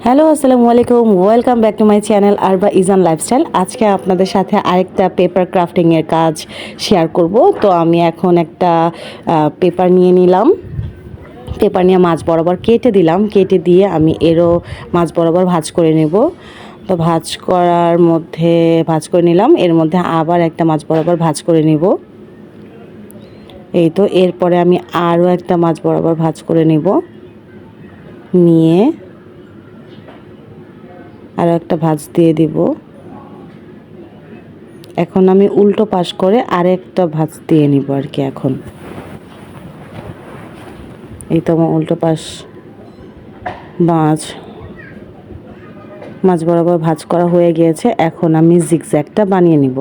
Hello, আসসালামু আলাইকুম। Welcome back to my channel আরবা ইজান লাইফস্টাইল। আজকে আপনাদের সাথে আরেকটা পেপার ক্রাফটিংয়ের কাজ শেয়ার করব। তো আমি এখন একটা পেপার নিয়ে নিলাম। পেপার নিয়ে মাঝ বরাবর কেটে দিলাম। কেটে দিয়ে আমি এরও মাঝ বরাবর ভাঁজ করে নেব। তো ভাঁজ করে নিলাম। এর মধ্যে আবার একটা মাঝ বরাবর ভাঁজ করে নেব। এই তো এরপরে আমি আরও একটা মাঝ বরাবর ভাঁজ করে নেব। নিয়ে আরও একটা ভাঁজ দিয়ে দিব। এখন আমি উল্টো পাশ করে আরেকটা ভাঁজ দিয়ে নিব আর কি। এখন এই তো আমার উল্টো পাশ মাঝ বরাবর ভাঁজ করা হয়ে গিয়েছে। এখন আমি জিগজ্যাগটা বানিয়ে নিব।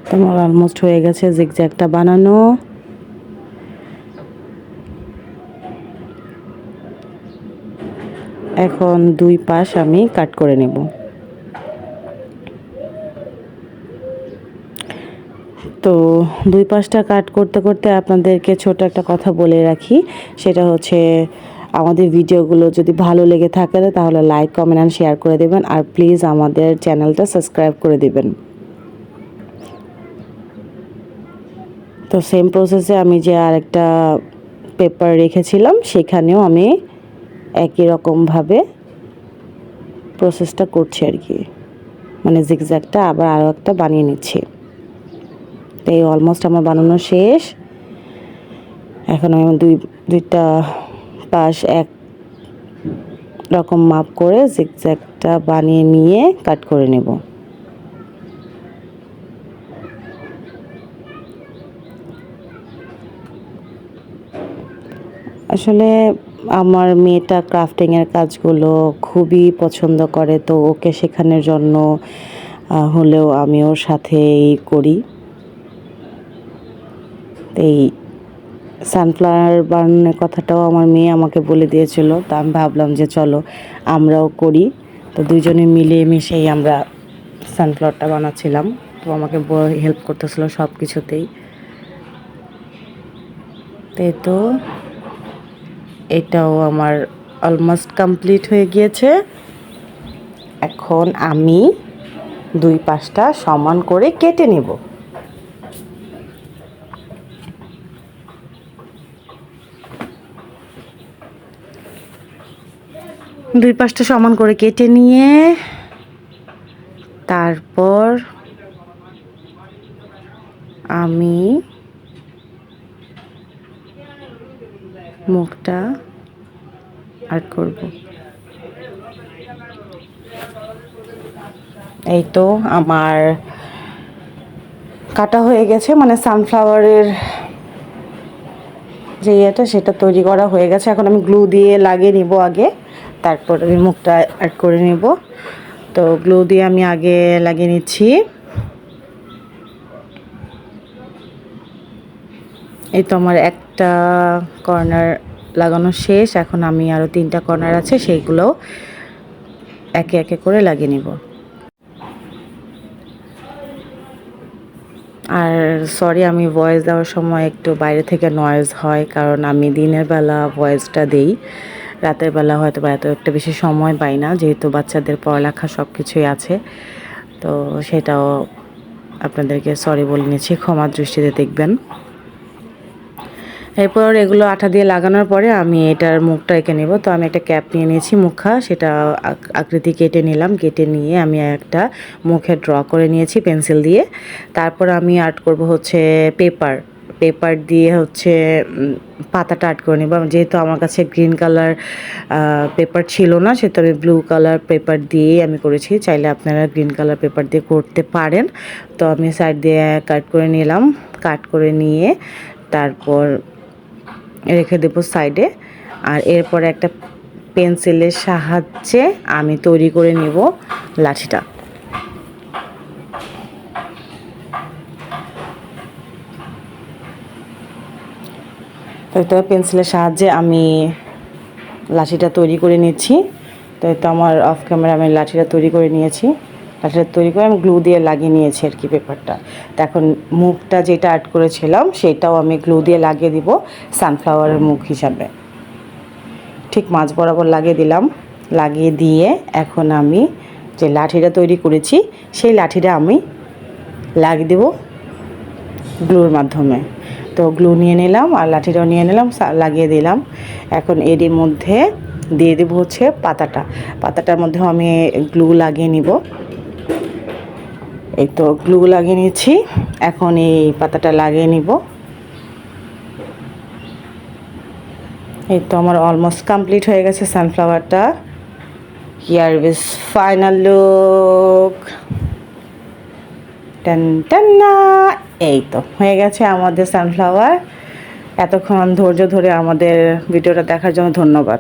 তোমার অলমোস্ট হয়ে গেছে জিগজ্যাগটা বানানো। এখন দুই পাশ আমি কাট করে নেব। তো দুই পাশটা কাট করতে করতে আপনাদেরকে ছোট একটা কথা বলে রাখি। সেটা হচ্ছে আমাদের ভিডিওগুলো যদি ভালো লেগে থাকে তাহলে লাইক, কমেন্ট অ্যান্ড শেয়ার করে দেবেন। আর প্লিজ আমাদের চ্যানেলটা সাবস্ক্রাইব করে দেবেন। তো সেম প্রসেসে আমি যে আরেকটা পেপার রেখেছিলাম সেখানেও আমি একই রকমভাবে প্রসেসটা করছি আর কি। মানে জিগজ্যাগটা আবার আরও একটা বানিয়ে নিচ্ছি। তো এই অলমোস্ট আমার বানানো শেষ। এখন আমি দুইটা পাশ এক রকম মাপ করে জিগজ্যাগটা বানিয়ে নিয়ে কাট করে নেব। আসলে আমার মেয়েটা ক্রাফটিংয়ের কাজগুলো খুবই পছন্দ করে। তো ওকে শেখানোর জন্য হলেও আমি ওর সাথেই করি। এই সানফ্লাওয়ার বানানোর কথাটাও আমার মেয়ে আমাকে বলে দিয়েছিল। তো আমি ভাবলাম যে চলো আমরাও করি। তো দুইজনে মিলে মিশেই আমরা সানফ্লাওয়ারটা বানাচ্ছিলাম। তো আমাকে হেল্প করতেছিল সব কিছুতেই। তো এটাও আমার অলমোস্ট কমপ্লিট হয়ে গিয়েছে। এখন আমি দুই পাশটা সমান করে কেটে নেব। দুই পাশটা সমান করে কেটে নিয়ে তারপর আমি মুখটা আর্ট করব। এই তো আমার কাটা হয়ে গেছে, মানে সানফ্লাওয়ারের যে ইয়েটা সেটা তৈরি করা হয়ে গেছে। এখন আমি গ্লু দিয়ে লাগিয়ে নিব আগে, তারপর আমি মুখটা অ্যাড করে নেব। তো গ্লু দিয়ে আমি আগে লাগিয়ে নিচ্ছি। এই তো আমার একটা কর্নার লাগানো শেষ। এখন আমি আরও তিনটা কর্নার আছে সেইগুলোও একে একে করে লাগিয়ে নিব। আর সরি, আমি ভয়েস দেওয়ার সময় একটু বাইরে থেকে নয়েজ হয়, কারণ আমি দিনের বেলা ভয়েসটা দেই, রাতের বেলা হয়তো বা এত একটা বেশি সময় পাই না, যেহেতু বাচ্চাদের পড়ালেখা সব কিছুই আছে। তো সেটাও আপনাদেরকে সরি বলে নিচ্ছি, ক্ষমা দৃষ্টিতে দেখবেন। এরপর এগুলো আঠা দিয়ে লাগানোর পরে আমি এটার মুখটা এঁকে নেব। তো আমি একটা ক্যাপ নিয়ে নিয়েছি মুখা, সেটা আকৃতি কেটে নিলাম। কেটে নিয়ে আমি একটা মুখে ড্র করে নিয়েছি পেন্সিল দিয়ে। তারপর আমি আর্ট করব হচ্ছে পেপার দিয়ে হচ্ছে পাতাটা আর্ট করে নেব। যেহেতু আমার কাছে গ্রিন কালার পেপার ছিল না, সেহেতু আমি ব্লু কালার পেপার দিয়েই আমি করেছি। চাইলে আপনারা গ্রিন কালার পেপার দিয়ে করতে পারেন। তো আমি সাইড দিয়ে কাট করে নিলাম। কাট করে নিয়ে তারপর রেখে দেবো সাইডে। আর এরপরে একটা পেন্সিলের সাহায্যে আমি তৈরি করে নেব লাঠিটা। তো পেন্সিলের সাহায্যে আমি লাঠিটা তৈরি করে নিচ্ছি। তো আমার অফ ক্যামেরা আমি লাঠিটা তৈরি করে নিয়েছি। লাঠিটা তৈরি করে আমি গ্লু দিয়ে লাগিয়ে নিয়েছি আর কি পেপারটা। তো এখন মুখটা যেটা আর্ট করেছিলাম সেটাও আমি গ্লু দিয়ে লাগিয়ে দিব সানফ্লাওয়ারের মুখ হিসাবে। ঠিক মাঝ বরাবর লাগিয়ে দিলাম। লাগিয়ে দিয়ে এখন আমি যে লাঠিটা তৈরি করেছি সেই লাঠিটা আমি লাগিয়ে দেব গ্লুর মাধ্যমে। তো গ্লু নিয়ে নিলাম আর লাঠিটাও নিয়ে নিলাম, লাগিয়ে দিলাম। এখন এরই মধ্যে দিয়ে দেবো হচ্ছে পাতাটার মধ্যেও আমি গ্লু লাগিয়ে নিব। এই তো গ্লু লাগিয়ে নিয়েছি, এখন এই পাতাটা লাগিয়ে নিব। এই তো আমার অলমোস্ট কমপ্লিট হয়ে গেছে সানফ্লাওয়ারটা। Here is final look. টান টান না, এই তো হয়ে গেছে আমাদের সানফ্লাওয়ার। এতক্ষণ ধৈর্য ধরে আমাদের ভিডিওটা দেখার জন্য ধন্যবাদ।